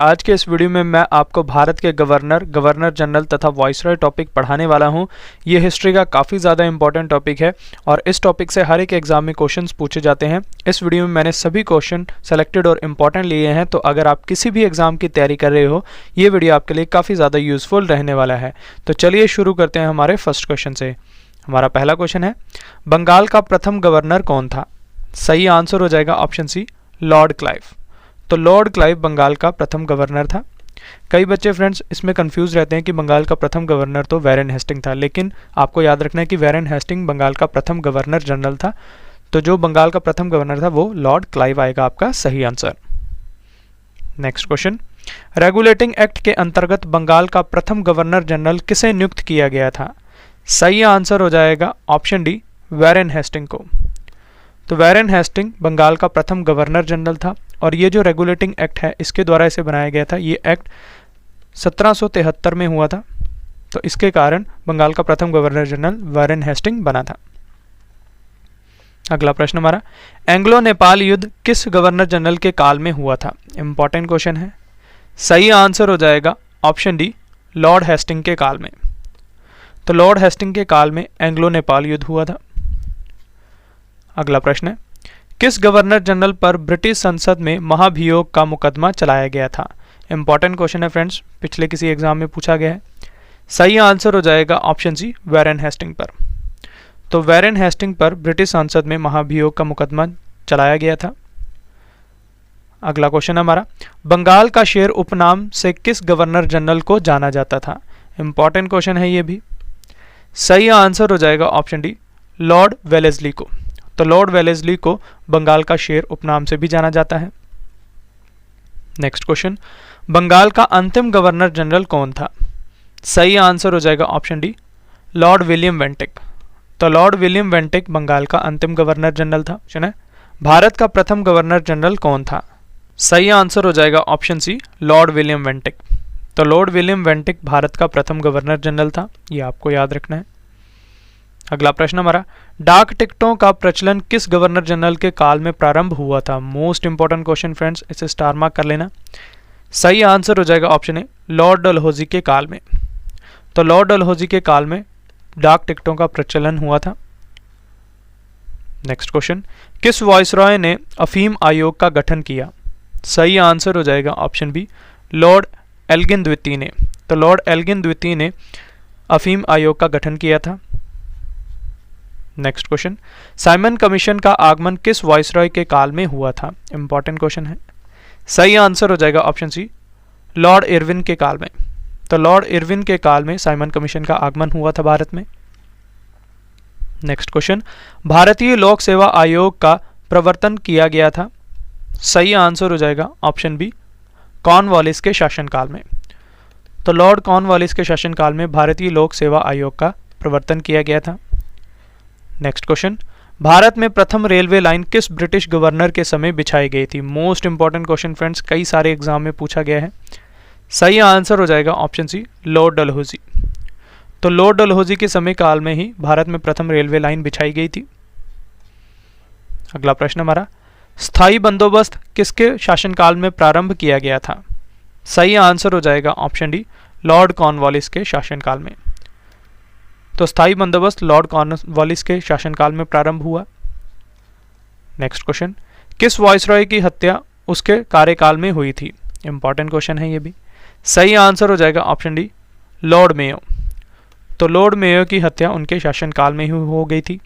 आज के इस वीडियो में मैं आपको भारत के गवर्नर, गवर्नर जनरल तथा वाइसरॉय टॉपिक पढ़ाने वाला हूं। ये हिस्ट्री का काफ़ी ज़्यादा इंपॉर्टेंट टॉपिक है और इस टॉपिक से हर एक एग्जाम में क्वेश्चंस पूछे जाते हैं। इस वीडियो में मैंने सभी क्वेश्चन सेलेक्टेड और इम्पॉर्टेंट लिए हैं, तो अगर आप किसी भी एग्जाम की तैयारी कर रहे हो, ये वीडियो आपके लिए काफ़ी ज़्यादा यूज़फुल रहने वाला है। तो चलिए शुरू करते हैं हमारे फर्स्ट क्वेश्चन से। हमारा पहला क्वेश्चन है, बंगाल का प्रथम गवर्नर कौन था? सही आंसर हो जाएगा ऑप्शन सी, लॉर्ड क्लाइव। तो लॉर्ड क्लाइव बंगाल का प्रथम गवर्नर था। कई बच्चे फ्रेंड्स इसमें कंफ्यूज रहते हैं कि बंगाल का प्रथम गवर्नर तो वैरेन हेस्टिंग था, लेकिन आपको याद रखना है कि वैरेन हेस्टिंग बंगाल का प्रथम गवर्नर जनरल था। तो जो बंगाल का प्रथम गवर्नर था वो लॉर्ड क्लाइव आएगा आपका सही answer. Next question, regulating act के अंतर्गत बंगाल का प्रथम गवर्नर जनरल किसे नियुक्त किया गया था? सही आंसर हो जाएगा ऑप्शन डी, वैरेन हेस्टिंग को। तो वैरेन हेस्टिंग बंगाल का प्रथम गवर्नर जनरल था और ये जो रेगुलेटिंग एक्ट है इसके द्वारा इसे बनाया गया था। ये एक्ट 1773 में हुआ था, तो इसके कारण बंगाल का प्रथम गवर्नर जनरल वैरेन हेस्टिंग बना था। अगला प्रश्न हमारा, एंग्लो नेपाल युद्ध किस गवर्नर जनरल के काल में हुआ था? इंपॉर्टेंट क्वेश्चन है। सही आंसर हो जाएगा ऑप्शन डी, लॉर्ड हेस्टिंग के काल में। तो लॉर्ड हेस्टिंग के काल में एंग्लो नेपाल युद्ध हुआ था। अगला प्रश्न है, किस गवर्नर जनरल पर ब्रिटिश संसद में महाभियोग का मुकदमा चलाया गया था? इंपॉर्टेंट क्वेश्चन है फ्रेंड्स, पिछले किसी एग्जाम में पूछा गया है। सही आंसर हो जाएगा ऑप्शन सी, वैरेन हेस्टिंग पर। तो वैरेन हेस्टिंग पर ब्रिटिश संसद में महाभियोग का मुकदमा चलाया गया था। अगला क्वेश्चन हमारा, बंगाल का शेर उपनाम से किस गवर्नर जनरल को जाना जाता था? इंपॉर्टेंट क्वेश्चन है ये भी। सही आंसर हो जाएगा ऑप्शन डी, लॉर्ड वेलेस्ली को। तो लॉर्ड वेलेस्ली को बंगाल का शेर उपनाम से भी जाना जाता है। नेक्स्ट क्वेश्चन, बंगाल का अंतिम गवर्नर जनरल कौन था? सही आंसर हो जाएगा option D, Lord William Bentinck. तो लॉर्ड विलियम वेंटिक बंगाल का अंतिम गवर्नर जनरल था। है भारत का प्रथम गवर्नर जनरल कौन था? सही आंसर हो जाएगा option C, Lord William Bentinck. तो लॉर्ड विलियम वेंटिक भारत का प्रथम गवर्नर जनरल था, ये आपको याद रखना है। अगला प्रश्न हमारा, डाक टिकटों का प्रचलन किस गवर्नर जनरल के काल में प्रारंभ हुआ था? मोस्ट इंपॉर्टेंट क्वेश्चन फ्रेंड्स, इसे स्टार मार्क कर लेना। सही आंसर हो जाएगा ऑप्शन ए, लॉर्ड डलहौजी के काल में। तो लॉर्ड डलहौजी के काल में डाक टिकटों का प्रचलन हुआ था। नेक्स्ट क्वेश्चन, किस वाइसरॉय ने अफीम आयोग का गठन किया? सही आंसर हो जाएगा ऑप्शन बी, लॉर्ड एल्गिन द्वितीय ने। तो लॉर्ड एल्गिन द्वितीय ने अफीम आयोग का गठन किया था। नेक्स्ट क्वेश्चन, साइमन कमीशन का आगमन किस वाइसरॉय के काल में हुआ था? इंपॉर्टेंट क्वेश्चन है। सही आंसर हो जाएगा ऑप्शन सी, लॉर्ड इरविन के काल में। तो लॉर्ड इरविन के काल में साइमन कमीशन का आगमन हुआ था भारत में। नेक्स्ट क्वेश्चन, भारतीय लोक सेवा आयोग का प्रवर्तन किया गया था। सही आंसर हो जाएगा ऑप्शन बी, कॉर्नवालिस के शासनकाल में। तो लॉर्ड कॉर्नवालिस के शासनकाल में भारतीय लोक सेवा आयोग का प्रवर्तन किया गया था। नेक्स्ट क्वेश्चन, भारत में प्रथम रेलवे लाइन किस ब्रिटिश गवर्नर के समय बिछाई गई थी? मोस्ट इंपॉर्टेंट क्वेश्चन फ्रेंड्स, कई सारे एग्जाम में पूछा गया है। सही आंसर हो जाएगा ऑप्शन सी, लॉर्ड डलहौजी। तो लॉर्ड डलहौजी के समय काल में ही भारत में प्रथम रेलवे लाइन बिछाई गई थी। अगला प्रश्न हमारा, स्थायी बंदोबस्त किसके शासनकाल में प्रारंभ किया गया था? सही आंसर हो जाएगा ऑप्शन डी, लॉर्ड कॉर्नवालिस के शासनकाल में। तो स्थायी बंदोबस्त लॉर्ड कॉर्नवालिस के शासनकाल में प्रारंभ हुआ। नेक्स्ट क्वेश्चन, किस वाइसरॉय की हत्या उसके कार्यकाल में हुई थी? इंपॉर्टेंट क्वेश्चन है ये भी। सही आंसर हो जाएगा ऑप्शन डी, लॉर्ड मेयो। तो लॉर्ड मेयो की हत्या उनके शासनकाल में ही हो गई थी।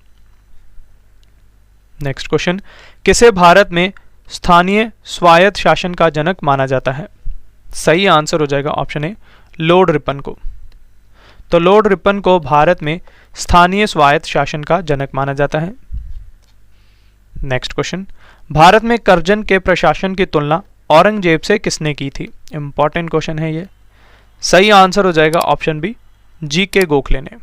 नेक्स्ट क्वेश्चन, किसे भारत में स्थानीय स्वायत्त शासन का जनक माना जाता है? सही आंसर हो जाएगा ऑप्शन ए, लॉर्ड रिपन को। तो लॉर्ड रिपन को भारत में स्थानीय स्वायत्त शासन का जनक माना जाता है। नेक्स्ट क्वेश्चन, भारत में करजन के प्रशासन की तुलना औरंगजेब से किसने की थी? इंपॉर्टेंट क्वेश्चन है ये। सही आंसर हो जाएगा ऑप्शन बी, जी.के. गोखले ने।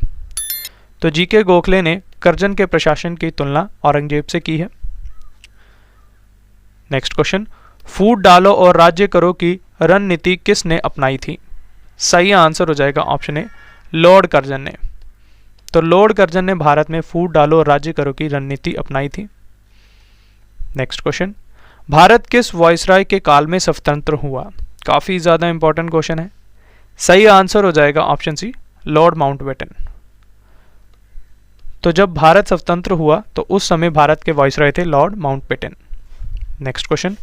तो जी.के. गोखले ने करजन के प्रशासन की तुलना औरंगजेब से की है। नेक्स्ट क्वेश्चन, फूट डालो और राज्य करो की रणनीति किसने अपनाई थी? सही आंसर हो जाएगा ऑप्शन ए, लॉर्ड कर्जन ने। तो लॉर्ड कर्जन ने भारत में फूट डालो और राज्य करो की रणनीति अपनाई थी। नेक्स्ट क्वेश्चन, भारत किस वाइसराय के काल में स्वतंत्र हुआ? काफ़ी ज़्यादा इंपॉर्टेंट क्वेश्चन है। सही आंसर हो जाएगा ऑप्शन सी, लॉर्ड माउंटबेटन। तो जब भारत स्वतंत्र हुआ तो उस समय भारत के वाइसरॉय थे लॉर्ड माउंटबेटन। नेक्स्ट क्वेश्चन,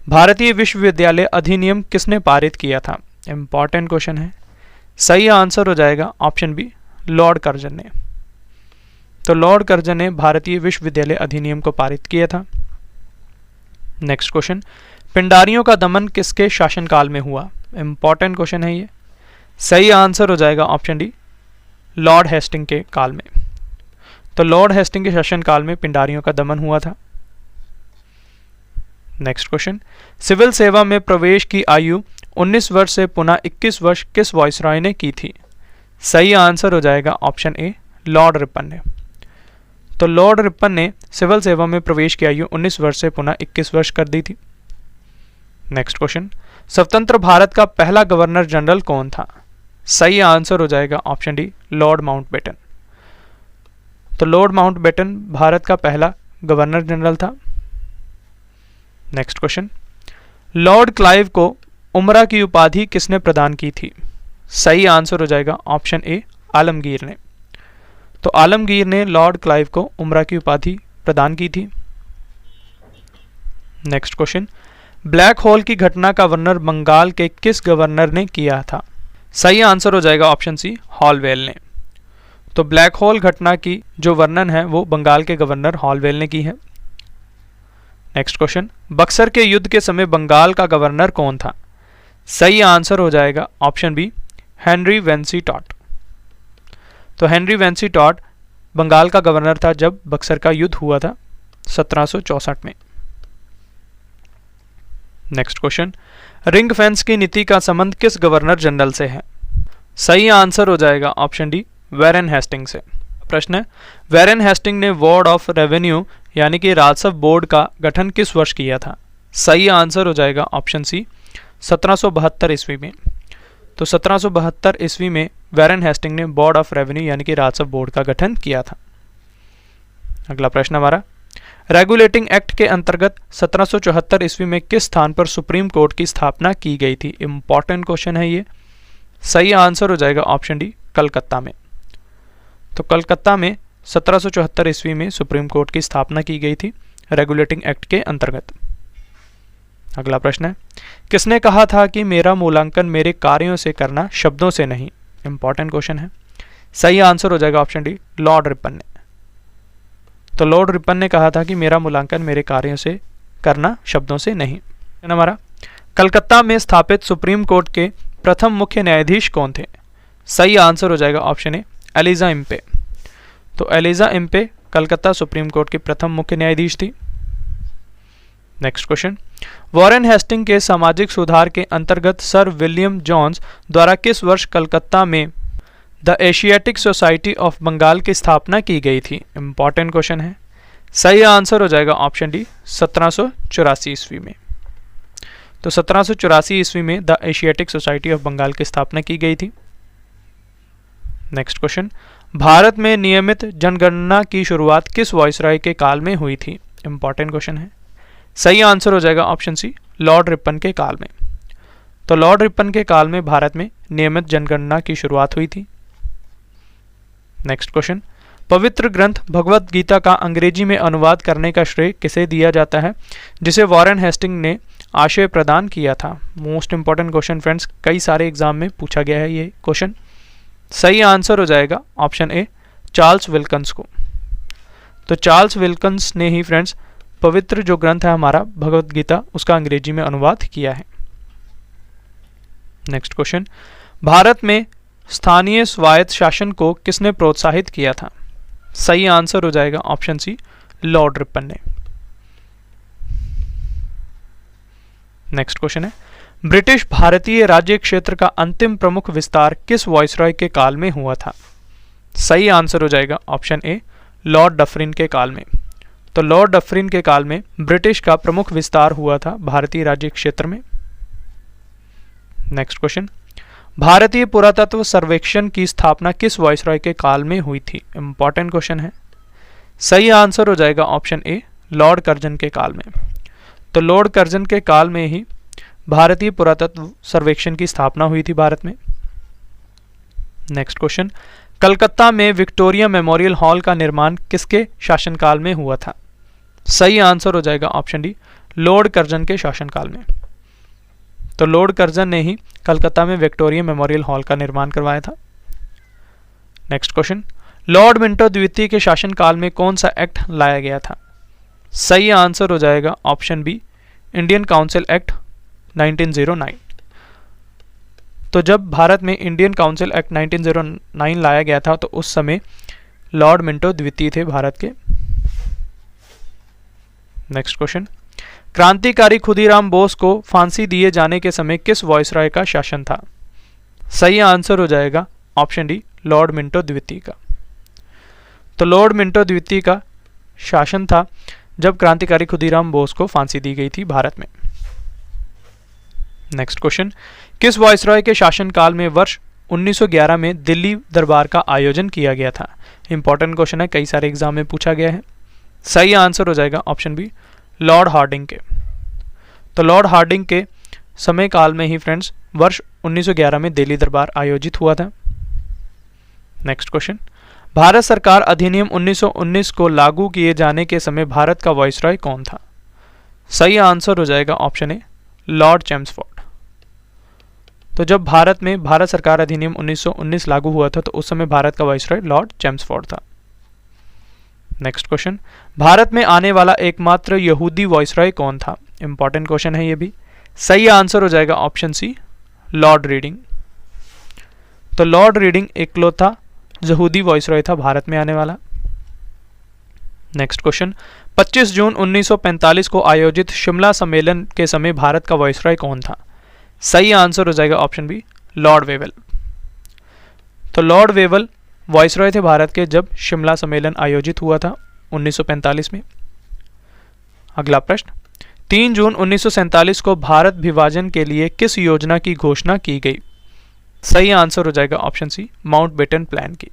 भारतीय विश्वविद्यालय अधिनियम किसने पारित किया था? इंपॉर्टेंट क्वेश्चन है। सही आंसर हो जाएगा ऑप्शन बी, लॉर्ड कर्जन ने। तो लॉर्ड कर्जन ने भारतीय विश्वविद्यालय अधिनियम को पारित किया था। नेक्स्ट क्वेश्चन, पिंडारियों का दमन किसके शासनकाल में हुआ? इंपॉर्टेंट क्वेश्चन है ये। सही आंसर हो जाएगा ऑप्शन डी, लॉर्ड हेस्टिंग के काल में। तो लॉर्ड हेस्टिंग के शासनकाल में पिंडारियों का दमन हुआ था। नेक्स्ट क्वेश्चन, सिविल सेवा में प्रवेश की आयु 19 वर्ष से पुनः 21 वर्ष किस वाइसरॉय ने की थी? सही आंसर हो जाएगा ऑप्शन ए, लॉर्ड रिपन ने। तो लॉर्ड रिपन ने सिविल सेवा में प्रवेश की आयु 19 वर्ष से पुनः 21 वर्ष कर दी थी। नेक्स्ट क्वेश्चन, स्वतंत्र भारत का पहला गवर्नर जनरल कौन था? सही आंसर हो जाएगा ऑप्शन डी, लॉर्ड माउंटबेटन। तो लॉर्ड माउंटबेटन भारत का पहला गवर्नर जनरल था। नेक्स्ट क्वेश्चन, लॉर्ड क्लाइव को उमरा की उपाधि किसने प्रदान की थी? सही आंसर हो जाएगा ऑप्शन ए, आलमगीर ने। तो आलमगीर ने लॉर्ड क्लाइव को उमरा की उपाधि प्रदान की थी। नेक्स्ट क्वेश्चन, ब्लैक होल की घटना का वर्णन बंगाल के किस गवर्नर ने किया था? सही आंसर हो जाएगा ऑप्शन सी, हॉलवेल ने। तो ब्लैक होल घटना की जो वर्णन है वो बंगाल के गवर्नर हॉलवेल ने की है। नेक्स्ट क्वेश्चन, बक्सर के युद्ध के समय बंगाल का गवर्नर कौन था? सही आंसर हो जाएगा option B, Henry Vensi taught. तो हेनरी वेंसी टॉट बंगाल का गवर्नर था जब बक्सर का युद्ध हुआ था 1764 में। नेक्स्ट क्वेश्चन, रिंग फेंस की नीति का संबंध किस गवर्नर जनरल से है? सही आंसर हो जाएगा ऑप्शन डी, वैरेन हेस्टिंग से। प्रश्न है, वैरेन हेस्टिंग ने बोर्ड ऑफ रेवेन्यू यानी कि राजस्व बोर्ड का गठन किस वर्ष किया था? सही आंसर हो जाएगा ऑप्शन सी, 1772 ईस्वी में। तो 1772 ईस्वी में वैरेन हेस्टिंग ने बोर्ड ऑफ रेवेन्यू यानी कि राजस्व बोर्ड का गठन किया था। अगला प्रश्न हमारा, रेगुलेटिंग एक्ट के अंतर्गत 1774 ईस्वी में किस स्थान पर सुप्रीम कोर्ट की स्थापना की गई थी? इंपॉर्टेंट क्वेश्चन है ये। सही आंसर हो जाएगा ऑप्शन डी, कलकत्ता में। तो कलकत्ता में 1774 ईस्वी में सुप्रीम कोर्ट की स्थापना की गई थी रेगुलेटिंग एक्ट के अंतर्गत। अगला प्रश्न है, किसने कहा था कि मेरा मूल्यांकन मेरे कार्यों से करना, शब्दों से नहीं? इंपॉर्टेंट क्वेश्चन है। सही आंसर हो जाएगा ऑप्शन डी, लॉर्ड रिपन ने। तो लॉर्ड रिपन ने कहा था कि मेरा मूल्यांकन मेरे कार्यों से करना, शब्दों से नहीं। हमारा, कलकत्ता में स्थापित सुप्रीम कोर्ट के प्रथम मुख्य न्यायाधीश कौन थे? सही आंसर हो जाएगा ऑप्शन ए, एलिजा इम्पे। तो Elijah Impey Calcutta supreme court की प्रथम मुख्य न्यायाधीश थी। नेक्स्ट क्वेश्चन, वॉरेन हेस्टिंग के सामाजिक सुधार के अंतर्गत सर विलियम जोन्स द्वारा किस वर्ष कलकत्ता में the Asiatic Society of Bengal की स्थापना की गई थी? इंपॉर्टेंट क्वेश्चन है। सही आंसर हो जाएगा ऑप्शन डी, 1784 ईस्वी में। तो 1784 ईस्वी में the Asiatic Society of Bengal की स्थापना की गई थी। नेक्स्ट क्वेश्चन, भारत में नियमित जनगणना की शुरुआत किस वाइसरॉय के काल में हुई थी? इंपॉर्टेंट क्वेश्चन है। सही आंसर हो जाएगा ऑप्शन सी, लॉर्ड रिपन के काल में। तो लॉर्ड रिपन के काल में भारत में नियमित जनगणना की शुरुआत हुई थी। नेक्स्ट क्वेश्चन, पवित्र ग्रंथ भगवत गीता का अंग्रेजी में अनुवाद करने का श्रेय किसे दिया जाता है जिसे वॉरेन हेस्टिंग ने आशय प्रदान किया था? मोस्ट इंपॉर्टेंट क्वेश्चन फ्रेंड्स, कई सारे एग्जाम में पूछा गया है ये क्वेश्चन। सही आंसर हो जाएगा ऑप्शन ए, चार्ल्स विल्कन्स को। तो चार्ल्स विल्कन्स ने ही फ्रेंड्स पवित्र जो ग्रंथ है हमारा भगवत गीता, उसका अंग्रेजी में अनुवाद किया है। नेक्स्ट क्वेश्चन, भारत में स्थानीय स्वायत्त शासन को किसने प्रोत्साहित किया था? सही आंसर हो जाएगा ऑप्शन सी, लॉर्ड रिपन ने। नेक्स्ट क्वेश्चन है, ब्रिटिश भारतीय राज्य क्षेत्र का अंतिम प्रमुख विस्तार किस वाइसरॉय के काल में हुआ था? सही आंसर हो जाएगा ऑप्शन ए, लॉर्ड डफरिन के काल में। तो लॉर्ड डफरिन के काल में ब्रिटिश का प्रमुख विस्तार हुआ था भारतीय राज्य क्षेत्र में। नेक्स्ट क्वेश्चन, भारतीय पुरातत्व सर्वेक्षण की स्थापना किस वाइसरॉय के काल में हुई थी? इंपॉर्टेंट क्वेश्चन है। सही आंसर हो जाएगा ऑप्शन ए, लॉर्ड कर्जन के काल में। तो लॉर्ड कर्जन के काल में ही भारतीय पुरातत्व सर्वेक्षण की स्थापना हुई थी भारत में? नेक्स्ट क्वेश्चन, कलकत्ता में विक्टोरिया मेमोरियल हॉल का निर्माण किसके शासनकाल में हुआ था? सही आंसर हो जाएगा ऑप्शन डी, लॉर्ड कर्जन के शासनकाल में। तो लॉर्ड कर्जन ने ही कलकत्ता में विक्टोरिया मेमोरियल हॉल का निर्माण करवाया था। नेक्स्ट क्वेश्चन, लॉर्ड मिंटो द्वितीय के शासनकाल में कौन सा एक्ट लाया गया था? सही आंसर हो जाएगा option B, Indian council act 1909। तो जब भारत में इंडियन काउंसिल एक्ट 1909 लाया गया था तो उस समय लॉर्ड मिंटो द्वितीय थे भारत के। नेक्स्ट क्वेश्चन, क्रांतिकारी खुदीराम बोस को फांसी दिए जाने के समय किस वायसराय का शासन था? सही आंसर हो जाएगा ऑप्शन डी, लॉर्ड मिंटो द्वितीय का। तो लॉर्ड मिंटो द्वितीय का शासन था जब क्रांतिकारी खुदीराम बोस को फांसी दी गई थी भारत में। नेक्स्ट क्वेश्चन, किस वायसराय के शासनकाल में वर्ष 1911 में दिल्ली दरबार का आयोजन किया गया था? इंपॉर्टेंट क्वेश्चन है, कई सारे एग्जाम में पूछा गया है। सही आंसर हो जाएगा ऑप्शन बी, लॉर्ड हार्डिंग के। तो लॉर्ड हार्डिंग के समय काल में ही फ्रेंड्स वर्ष 1911 में दिल्ली दरबार आयोजित हुआ था। नेक्स्ट क्वेश्चन, भारत सरकार अधिनियम 1919 को लागू किए जाने के समय भारत का वायसराय कौन था? सही आंसर हो जाएगा ऑप्शन ए, लॉर्ड चेम्सफोर्ड। तो जब भारत में भारत सरकार अधिनियम 1919 लागू हुआ था तो उस समय भारत का वायसराय लॉर्ड चेम्सफोर्ड था। नेक्स्ट क्वेश्चन, भारत में आने वाला एकमात्र यहूदी वायसराय कौन था? इंपॉर्टेंट क्वेश्चन है ये भी। सही आंसर हो जाएगा ऑप्शन सी, लॉर्ड रीडिंग। तो लॉर्ड रीडिंग इकलौता यहूदी वायसराय था भारत में आने वाला। नेक्स्ट क्वेश्चन, 25 जून 1945 को आयोजित शिमला सम्मेलन के समय भारत का वायसराय कौन था? सही आंसर हो जाएगा ऑप्शन बी, लॉर्ड वेवल। तो लॉर्ड वेवल वायसराय थे भारत के जब शिमला सम्मेलन आयोजित हुआ था 1945 में। अगला प्रश्न, 3 जून 1947 को भारत विभाजन के लिए किस योजना की घोषणा की गई? सही आंसर हो जाएगा ऑप्शन सी, माउंटबेटन प्लान की।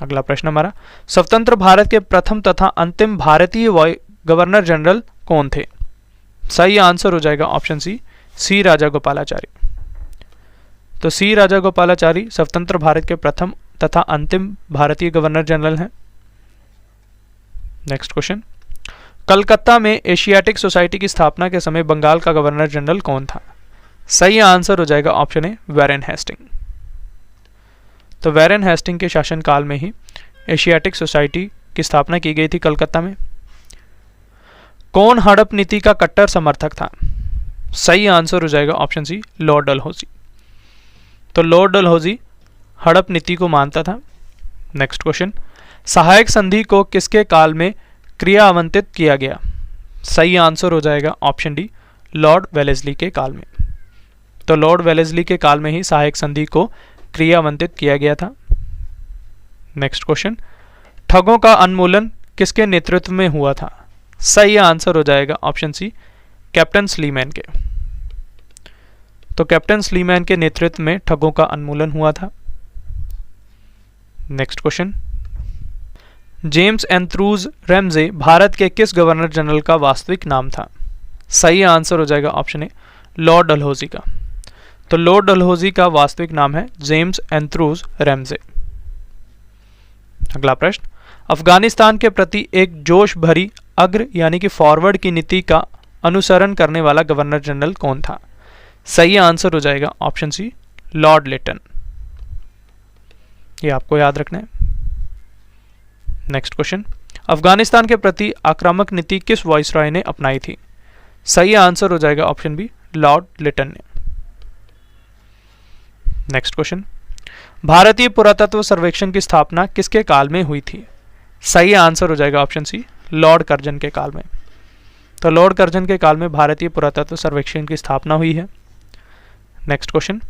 अगला प्रश्न हमारा, स्वतंत्र भारत के प्रथम तथा अंतिम भारतीय गवर्नर जनरल कौन थे? सही आंसर हो जाएगा ऑप्शन सी राजा गोपालाचारी। तो सी राजा गोपालाचारी स्वतंत्र भारत के प्रथम तथा अंतिम भारतीय गवर्नर जनरल हैं। नेक्स्ट क्वेश्चन, कलकत्ता में एशियाटिक सोसाइटी की स्थापना के समय बंगाल का गवर्नर जनरल कौन था? सही आंसर हो जाएगा ऑप्शन ए, वैरेन हेस्टिंग। तो वैरेन हेस्टिंग के शासनकाल में ही एशियाटिक सोसाइटी की स्थापना की गई थी कलकत्ता में। कौन हड़प नीति का कट्टर समर्थक था? सही आंसर हो जाएगा ऑप्शन सी, लॉर्ड डलहौजी। तो लॉर्ड डलहौजी हड़प नीति को मानता था। नेक्स्ट क्वेश्चन, सहायक संधि को किसके काल में क्रिया आवंटित किया गया? सही आंसर हो जाएगा ऑप्शन डी, लॉर्ड वेलेस्ली के काल में। तो लॉर्ड वेलेस्ली के काल में ही सहायक संधि को क्रिया आवंटित किया गया था। नेक्स्ट क्वेश्चन, ठगों का उन्मूलन किसके नेतृत्व में हुआ था? सही आंसर हो जाएगा ऑप्शन सी, कैप्टन स्लीमैन के। तो कैप्टन स्लीमैन के नेतृत्व में ठगों का उन्मूलन हुआ था। Next question, James Andrews Ramsay Bharat के किस गवर्नर जनरल का वास्तविक नाम था? सही आंसर हो जाएगा ऑप्शन ए, लॉर्ड डलहौजी का। तो लॉर्ड डलहौजी का वास्तविक नाम है जेम्स एंथ्रूज रैमजे। अगला प्रश्न, अफगानिस्तान के प्रति एक जोश भरी अग्र यानी कि फॉरवर्ड की नीति का अनुसरण करने वाला गवर्नर जनरल कौन था? सही आंसर हो जाएगा ऑप्शन सी, लॉर्ड लिटन। ये आपको याद रखना है। नेक्स्ट क्वेश्चन, अफगानिस्तान के प्रति आक्रामक नीति किस वायसराय ने अपनाई थी? सही आंसर हो जाएगा ऑप्शन बी, लॉर्ड लिटन ने। नेक्स्ट क्वेश्चन, भारतीय पुरातत्व सर्वेक्षण की स्थापना किसके काल में हुई थी? सही आंसर हो जाएगा ऑप्शन सी, लॉर्ड कर्जन के काल में। तो लॉर्ड कर्जन के काल में भारतीय पुरातत्व सर्वेक्षण की स्थापना हुई है। नेक्स्ट क्वेश्चन,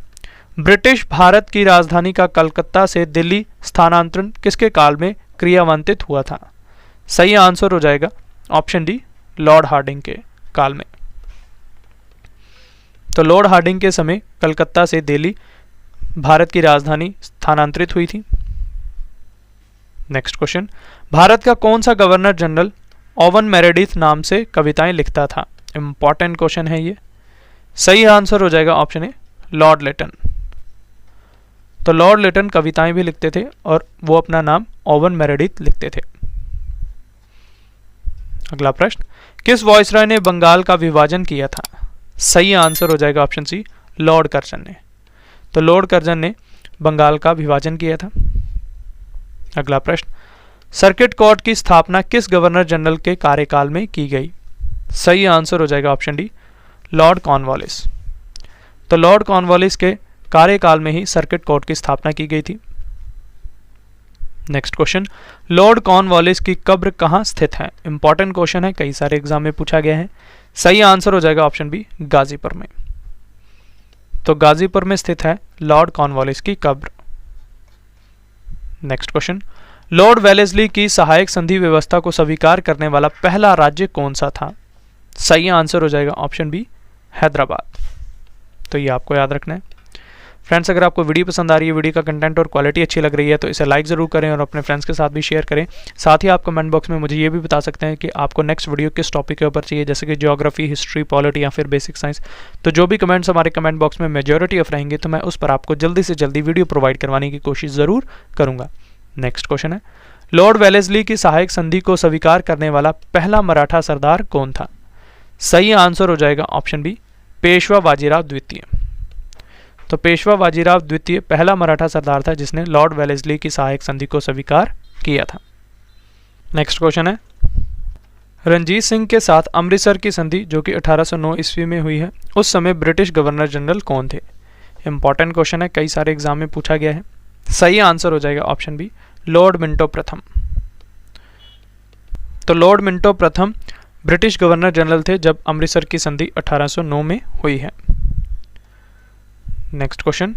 ब्रिटिश भारत की राजधानी का कलकत्ता से दिल्ली स्थानांतरण किसके काल में क्रियान्वित हुआ था? सही आंसर हो जाएगा ऑप्शन डी, लॉर्ड हार्डिंग के काल में। तो लॉर्ड हार्डिंग के समय कलकत्ता से दिल्ली भारत की राजधानी स्थानांतरित हुई थी। नेक्स्ट क्वेश्चन, भारत का कौन सा गवर्नर जनरल ओवन मेरेडिथ नाम से कविताएं लिखता था? इंपॉर्टेंट क्वेश्चन है ये। सही आंसर हो जाएगा ऑप्शन ए लॉर्ड लिटन। तो लॉर्ड लिटन कविताएं भी लिखते थे और वो अपना नाम ओवन मेरेडिथ लिखते थे। अगला प्रश्न, किस वॉइसरॉय ने बंगाल का विभाजन किया था? सही आंसर हो जाएगा ऑप्शन सी लॉर्ड कर्जन ने। तो लॉर्ड कर्जन ने बंगाल का विभाजन किया था। अगला प्रश्न, सर्किट कोर्ट की स्थापना किस गवर्नर जनरल के कार्यकाल में की गई? सही आंसर हो जाएगा ऑप्शन डी लॉर्ड कॉर्नवालिस। तो लॉर्ड कॉर्नवालिस के कार्यकाल में ही सर्किट कोर्ट की स्थापना की गई थी। नेक्स्ट क्वेश्चन, लॉर्ड कॉर्नवालिस की कब्र कहाँ स्थित है? इंपॉर्टेंट क्वेश्चन है, कई सारे एग्जाम में पूछा गया है। सही आंसर हो जाएगा ऑप्शन बी गाजीपुर में। तो गाजीपुर में स्थित है लॉर्ड कॉर्नवालिस की कब्र। नेक्स्ट क्वेश्चन, लॉर्ड वेलेस्ली की सहायक संधि व्यवस्था को स्वीकार करने वाला पहला राज्य कौन सा था? सही आंसर हो जाएगा ऑप्शन बी हैदराबाद। तो ये आपको याद रखना है। फ्रेंड्स, अगर आपको वीडियो पसंद आ रही है, वीडियो का कंटेंट और क्वालिटी अच्छी लग रही है तो इसे लाइक ज़रूर करें और अपने फ्रेंड्स के साथ भी शेयर करें। साथ ही आप कमेंट बॉक्स में मुझे ये भी बता सकते हैं कि आपको नेक्स्ट वीडियो किस टॉपिक के ऊपर चाहिए, जैसे कि ज्योग्राफी, हिस्ट्री, पॉलिटी या फिर बेसिक साइंस। तो जो भी कमेंट्स हमारे कमेंट बॉक्स में मेजॉरिटी ऑफ रहेंगे तो मैं उस पर आपको जल्दी से जल्दी वीडियो प्रोवाइड करवाने की कोशिश ज़रूर करूँगा। नेक्स्ट क्वेश्चन है, लॉर्ड वेलेस्ली की सहायक संधि को स्वीकार करने वाला पहला मराठा सरदार कौन था? सही आंसर हो जाएगा ऑप्शन बी पेशवा बाजीराव द्वितीय। तो पेशवा बाजीराव द्वितीय पहला मराठा सरदार था जिसने लॉर्ड वेलेस्ली की सहायक संधि को स्वीकार किया था। नेक्स्ट क्वेश्चन है, रणजीत सिंह के साथ अमृतसर की संधि जो कि 1809 ईस्वी में हुई है, उस समय ब्रिटिश गवर्नर जनरल कौन थे? इंपॉर्टेंट क्वेश्चन है, कई सारे एग्जाम में पूछा गया है। सही आंसर हो जाएगा ऑप्शन बी लॉर्ड मिंटो प्रथम। तो लॉर्ड मिंटो प्रथम ब्रिटिश गवर्नर जनरल थे जब अमृतसर की संधि 1809 में हुई है। नेक्स्ट क्वेश्चन,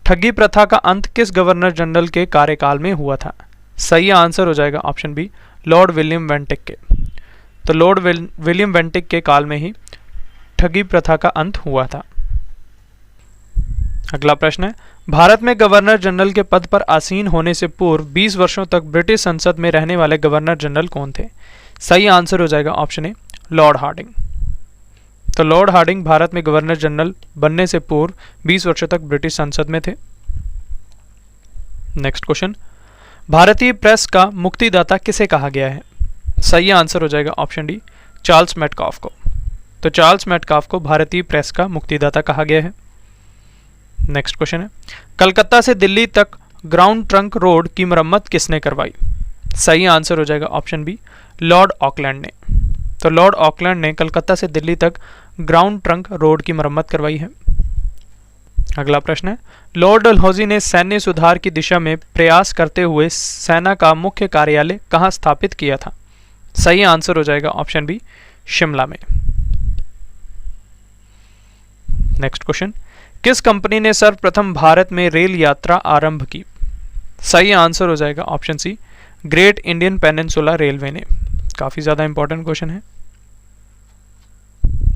ठगी प्रथा का अंत किस गवर्नर जनरल के कार्यकाल में हुआ था? सही आंसर हो जाएगा option B Lord William Bentinck के। तो लॉर्ड विलियम वेंटिक के काल में ही ठगी प्रथा का अंत हुआ था। अगला प्रश्न है, भारत में गवर्नर जनरल के पद पर आसीन होने से पूर्व 20 वर्षों तक ब्रिटिश संसद में रहने वाले गवर्नर जनरल कौन थे? सही आंसर हो जाएगा ऑप्शन ए लॉर्ड हार्डिंग। तो लॉर्ड हार्डिंग भारत में गवर्नर जनरल बनने से पूर्व 20 वर्षों तक ब्रिटिश संसद में थे। नेक्स्ट क्वेश्चन, भारतीय प्रेस का मुक्तिदाता किसे कहा गया है? सही आंसर हो जाएगा ऑप्शन डी चार्ल्स मेटकाफ को। तो चार्ल्स मेटकाफ को भारतीय प्रेस का मुक्तिदाता कहा गया है। नेक्स्ट क्वेश्चन है, कलकत्ता से दिल्ली तक ग्राउंड ट्रंक रोड की मरम्मत किसने करवाई? सही आंसर हो जाएगा ऑप्शन बी लॉर्ड ऑकलैंड ने। तो लॉर्ड ऑकलैंड ने कलकत्ता से दिल्ली तक ग्राउंड ट्रंक रोड की मरम्मत करवाई है। अगला प्रश्न है, लॉर्ड डलहौजी ने सैन्य सुधार की दिशा में प्रयास करते हुए सेना का मुख्य कार्यालय कहाँ स्थापित किया था? सही आंसर हो जाएगा ऑप्शन बी शिमला में। नेक्स्ट क्वेश्चन, किस कंपनी ने सर्वप्रथम भारत में रेल यात्रा आरंभ की? सही आंसर हो जाएगा option C Great Indian Peninsula Railway ने। काफी ज्यादा इंपॉर्टेंट क्वेश्चन है।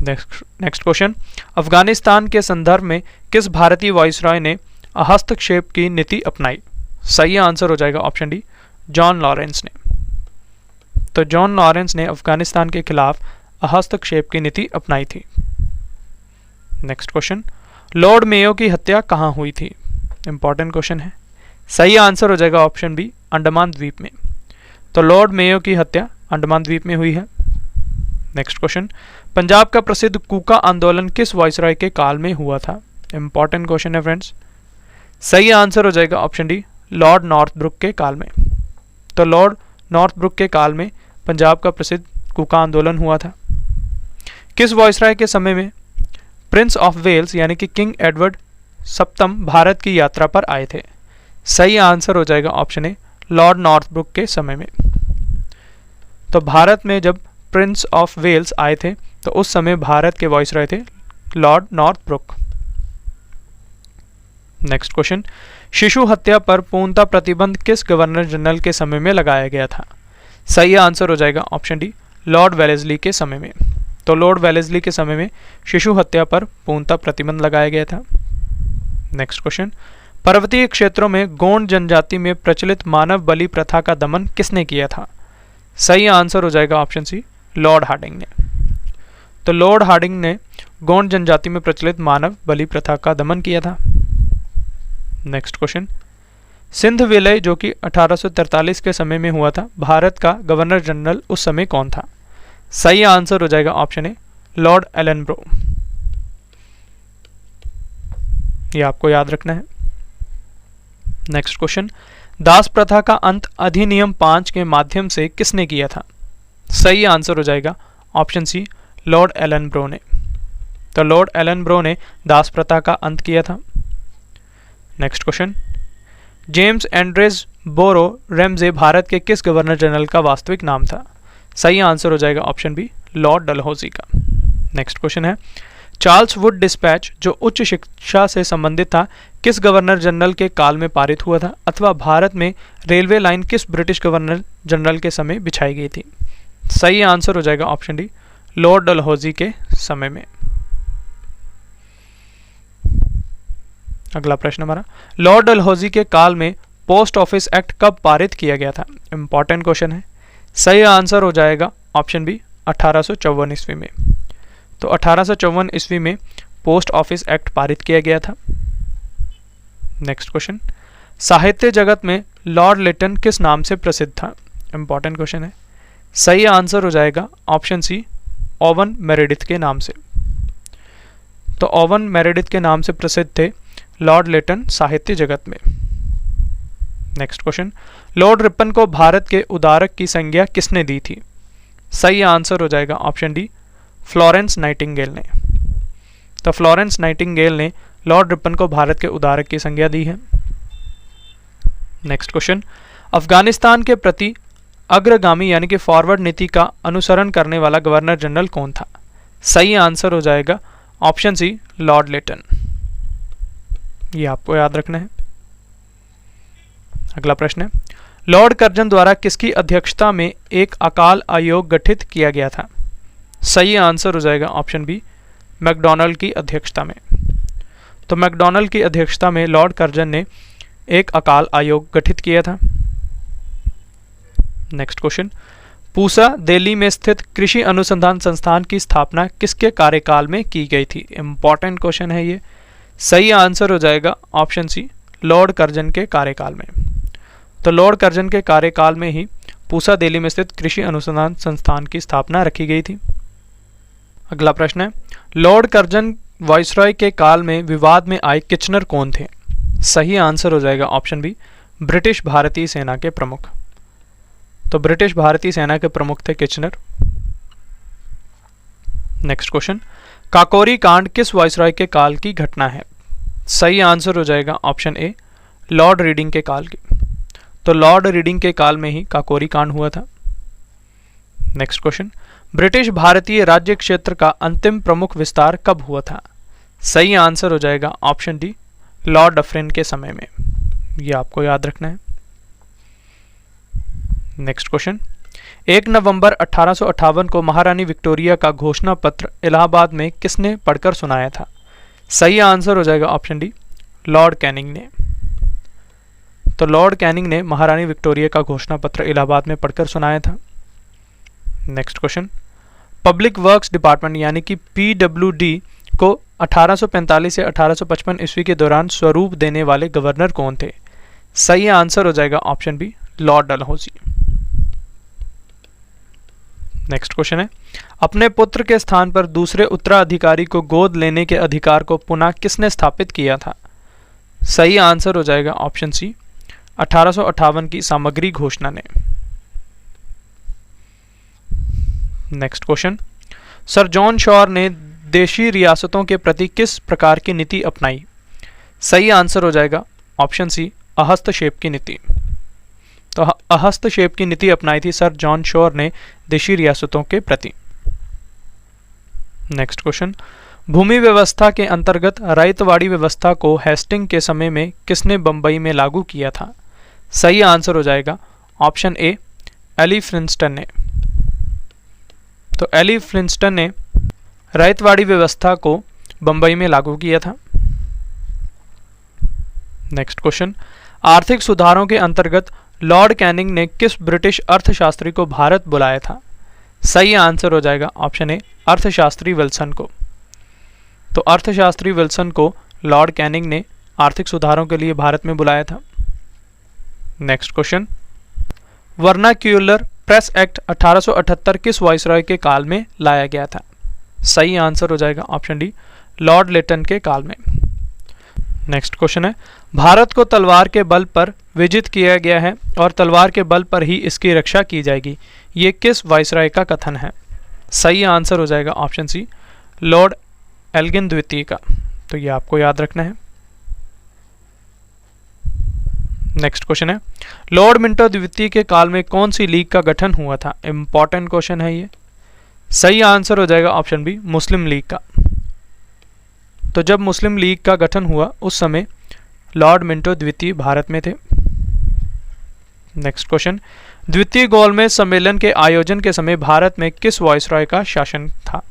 नेक्स्ट क्वेश्चन, अफगानिस्तान के संदर्भ में किस भारतीय वाइसरॉय ने हस्तक्षेप की नीति अपनाई? सही आंसर हो जाएगा ऑप्शन डी जॉन लॉरेंस ने। तो जॉन लॉरेंस ने अफगानिस्तान के खिलाफ हस्तक्षेप की नीति अपनाई थी। नेक्स्ट क्वेश्चन, लॉर्ड मेयो की हत्या कहाँ हुई थी? इंपॉर्टेंट क्वेश्चन है। सही आंसर हो जाएगा ऑप्शन बी अंडमान द्वीप में। तो लॉर्ड मेयो की हत्या अंडमान द्वीप में हुई है। नेक्स्ट क्वेश्चन, पंजाब का प्रसिद्ध कूका आंदोलन किस वाइसरॉय के काल में हुआ था? इंपॉर्टेंट क्वेश्चन है फ्रेंड्स। सही आंसर हो जाएगा ऑप्शन डी लॉर्ड नॉर्थब्रुक के काल में। तो लॉर्ड नॉर्थब्रुक के काल में पंजाब का प्रसिद्ध कूका आंदोलन हुआ था। किस वाइसरॉय के समय में प्रिंस ऑफ वेल्स यानी कि किंग एडवर्ड सप्तम भारत की यात्रा पर आए थे? सही आंसर हो जाएगा ऑप्शन ए लॉर्ड नॉर्थब्रुक के समय में। तो भारत में जब प्रिंस ऑफ वेल्स आए थे तो उस समय भारत के वाइसरॉय थे लॉर्ड नॉर्थब्रुक। नेक्स्ट क्वेश्चन, शिशु हत्या पर पूर्णतः प्रतिबंध किस गवर्नर जनरल के समय में लगाया गया था? सही आंसर हो जाएगा ऑप्शन डी लॉर्ड वेलेस्ली के समय में। तो लॉर्ड वेलेस्ली के समय में शिशु हत्या पर पूर्णतः प्रतिबंध लगाया गया था। नेक्स्ट क्वेश्चन, पर्वतीय क्षेत्रों में गोंड जनजाति में प्रचलित मानव बलि प्रथा का दमन किसने किया था? सही आंसर हो जाएगा ऑप्शन सी लॉर्ड हार्डिंग ने। तो लॉर्ड हार्डिंग ने गोंड जनजाति में प्रचलित मानव बलि प्रथा का दमन किया था। नेक्स्ट क्वेश्चन, सिंध विलय जो कि 1843 के समय में हुआ था, भारत का गवर्नर जनरल उस समय कौन था? सही आंसर हो जाएगा ऑप्शन ए, लॉर्ड एलनब्रो। ये आपको याद रखना है। नेक्स्ट क्वेश्चन, दास प्रथा का अंत अधिनियम 5 के माध्यम से किसने किया था? सही आंसर हो जाएगा ऑप्शन सी, लॉर्ड एलनब्रो ने। तो लॉर्ड एलनब्रो ने दास प्रथा का अंत किया था। नेक्स्ट क्वेश्चन, जेम्स एंड्रेस बोरो रेमजे भारत के किस गवर्नर जनरल का वास्तविक नाम था? सही आंसर हो जाएगा ऑप्शन बी, लॉर्ड डलहौजी का। नेक्स्ट क्वेश्चन है, चार्ल्स वुड डिस्पैच जो उच्च शिक्षा से संबंधित था किस गवर्नर जनरल के काल में पारित हुआ था, अथवा भारत में रेलवे लाइन किस ब्रिटिश गवर्नर जनरल के समय बिछाई गई थी? सही आंसर हो जाएगा ऑप्शन डी, लॉर्ड डलहौजी के समय में। अगला प्रश्न हमारा, लॉर्ड डलहौजी के काल में पोस्ट ऑफिस एक्ट कब पारित किया गया था? इंपॉर्टेंट क्वेश्चन है। सही आंसर हो जाएगा ऑप्शन बी, 1854 ईस्वी में। तो 1854 ईस्वी में पोस्ट ऑफिस एक्ट पारित किया गया था। नेक्स्ट क्वेश्चन, साहित्य जगत में लॉर्ड लिटन किस नाम से प्रसिद्ध था? इंपॉर्टेंट क्वेश्चन है। सही आंसर हो जाएगा ऑप्शन सी, ओवन मेरेडिथ के नाम से। तो ओवन मेरेडिथ के नाम से प्रसिद्ध थे लॉर्ड लिटन साहित्य जगत में। नेक्स्ट क्वेश्चन, लॉर्ड रिपन को भारत के उदारक की संज्ञा किसने दी थी? सही आंसर हो जाएगा ऑप्शन डी, फ्लोरेंस नाइटिंगेल ने। तो फ्लोरेंस नाइटिंगेल ने लॉर्ड रिपन को भारत के उदारक की संज्ञा दी है। नेक्स्ट क्वेश्चन, अफगानिस्तान के प्रति अग्रगामी यानी कि फॉरवर्ड नीति का अनुसरण करने वाला गवर्नर जनरल कौन था? सही आंसर हो जाएगा ऑप्शन सी, लॉर्ड लिटन। ये आपको याद रखना है। अगला प्रश्न है, लॉर्ड कर्जन द्वारा किसकी अध्यक्षता में एक अकाल आयोग गठित किया गया था? सही आंसर हो जाएगा ऑप्शन बी, मैकडॉनल्ड की अध्यक्षता में। तो मैकडॉनल्ड की अध्यक्षता में लॉर्ड कर्जन ने एक अकाल आयोग गठित किया था। नेक्स्ट क्वेश्चन, पूसा दिल्ली में स्थित कृषि अनुसंधान संस्थान की स्थापना किसके कार्यकाल में की गई थी? इंपॉर्टेंट क्वेश्चन है ये। सही आंसर हो जाएगा ऑप्शन सी, लॉर्ड कर्जन के कार्यकाल में। तो लॉर्ड कर्जन के कार्यकाल में ही पूसा दिल्ली में स्थित कृषि अनुसंधान संस्थान की स्थापना रखी गई थी। अगला प्रश्न है, लॉर्ड कर्जन वाइसरॉय के काल में विवाद में आए किचनर कौन थे? सही आंसर हो जाएगा ऑप्शन बी, ब्रिटिश भारतीय सेना के प्रमुख। तो ब्रिटिश भारतीय सेना के प्रमुख थे किचनर। नेक्स्ट क्वेश्चन, काकोरी कांड किस वाइसरॉय के काल की घटना है? सही आंसर हो जाएगा ऑप्शन ए, लॉर्ड रीडिंग के काल की। तो लॉर्ड रीडिंग के काल में ही काकोरी कांड हुआ था। नेक्स्ट क्वेश्चन, ब्रिटिश भारतीय राज्य क्षेत्र का अंतिम प्रमुख विस्तार कब हुआ था? सही आंसर हो जाएगा ऑप्शन डी, लॉर्ड डफरिन के समय में। यह आपको याद रखना है। नेक्स्ट क्वेश्चन, 1 नवंबर 1858 को महारानी विक्टोरिया का घोषणा पत्र इलाहाबाद में किसने पढ़कर सुनाया था? सही आंसर हो जाएगा ऑप्शन डी, लॉर्ड कैनिंग ने। तो लॉर्ड कैनिंग ने महारानी विक्टोरिया का घोषणा पत्र इलाहाबाद में पढ़कर सुनाया था। Next question, public works department यानी कि PWD को 1845 से 1855 ईस्वी के दौरान स्वरूप देने वाले गवर्नर कौन थे? सही आंसर हो जाएगा option B, Lord Dalhousie. Next question है, अपने पुत्र के स्थान पर दूसरे उत्तराधिकारी को गोद लेने के अधिकार को पुनः किसने स्थापित किया था? सही आंसर हो जाएगा ऑप्शन सी, 1858 की सामग्री घोषणा ने। Next question, sir John sure ने देशी रियासतों के प्रति किस प्रकार की नीति अपनाई? सही आंसर हो जाएगा ऑप्शन सी, अहस्तक्षेप की नीति। तो अहस्तक्षेप की नीति अपनाई थी सर जॉन शॉर ने देशी रियासतों के प्रति। नेक्स्ट क्वेश्चन, भूमि व्यवस्था के अंतर्गत रायतवाड़ी व्यवस्था को हेस्टिंग के समय में किसने बंबई में लागू किया था? सही आंसर हो जाएगा ऑप्शन ए, एली फ्लिंस्टन ने। तो एली फ्लिंस्टन ने रायतवाड़ी व्यवस्था को बंबई में लागू किया था। नेक्स्ट क्वेश्चन, आर्थिक सुधारों के अंतर्गत लॉर्ड कैनिंग ने किस ब्रिटिश अर्थशास्त्री को भारत बुलाया था? सही आंसर हो जाएगा ऑप्शन ए अर्थशास्त्री विल्सन को। तो अर्थशास्त्री विल्सन को लॉर्ड कैनिंग ने आर्थिक सुधारों के लिए भारत में बुलाया था। Next question, vernacular press act 1878 किस वाइसरॉय के काल में लाया गया था? सही आंसर हो जाएगा ऑप्शन डी लॉर्ड लिटन के काल में। नेक्स्ट क्वेश्चन है, भारत को तलवार के बल पर विजित किया गया है और तलवार के बल पर ही इसकी रक्षा की जाएगी, ये किस वाइसरॉय का कथन है? सही आंसर हो जाएगा ऑप्शन सी लॉर्ड एल्गिन द्वितीय का। तो ये आपको याद रखना है। नेक्स्ट क्वेश्चन है, लॉर्ड मिंटो द्वितीय के काल में कौन सी लीग का गठन हुआ था? इंपॉर्टेंट क्वेश्चन है ये। सही आंसर हो जाएगा ऑप्शन बी मुस्लिम लीग का। तो जब मुस्लिम लीग का गठन हुआ उस समय लॉर्ड मिंटो द्वितीय भारत में थे। नेक्स्ट क्वेश्चन, द्वितीय गोलमेज सम्मेलन के आयोजन के समय भारत में किस वाइसरॉय का शासन था?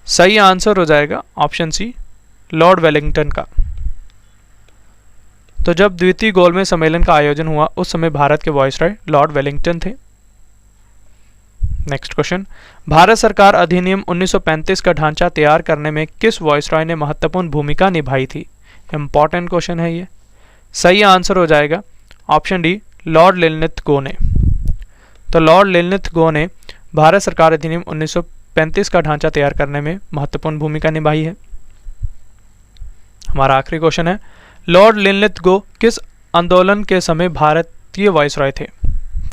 सही आंसर हो जाएगा ऑप्शन सी लॉर्ड वेलिंगटन का। तो जब द्वितीय गोलमेज सम्मेलन का आयोजन हुआ उस समय भारत के वाइसरॉय लॉर्ड वेलिंगटन थे। नेक्स्ट क्वेश्चन, भारत सरकार अधिनियम 1935 का ढांचा तैयार करने में किस वाइसरॉय ने महत्वपूर्ण भूमिका निभाई थी? इंपॉर्टेंट क्वेश्चन है ये। सही आंसर हो जाएगा ऑप्शन डी लॉर्ड लिलिथ-गो ने। तो लॉर्ड लिलिथ-गो ने भारत सरकार अधिनियम 1935 का ढांचा तैयार करने में महत्वपूर्ण भूमिका निभाई है। हमारा आखिरी क्वेश्चन है, लॉर्ड लिलिथ-गो किस आंदोलन के समय भारतीय वाइसरॉय थे?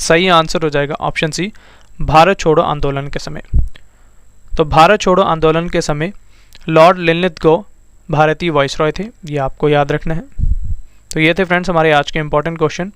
सही आंसर हो जाएगा ऑप्शन सी भारत छोड़ो आंदोलन के समय। तो भारत छोड़ो आंदोलन के समय लॉर्ड लिलिथ-गो भारतीय वाइसरॉय थे, ये आपको याद रखना है। तो ये थे फ्रेंड्स हमारे आज के इंपॉर्टेंट क्वेश्चन।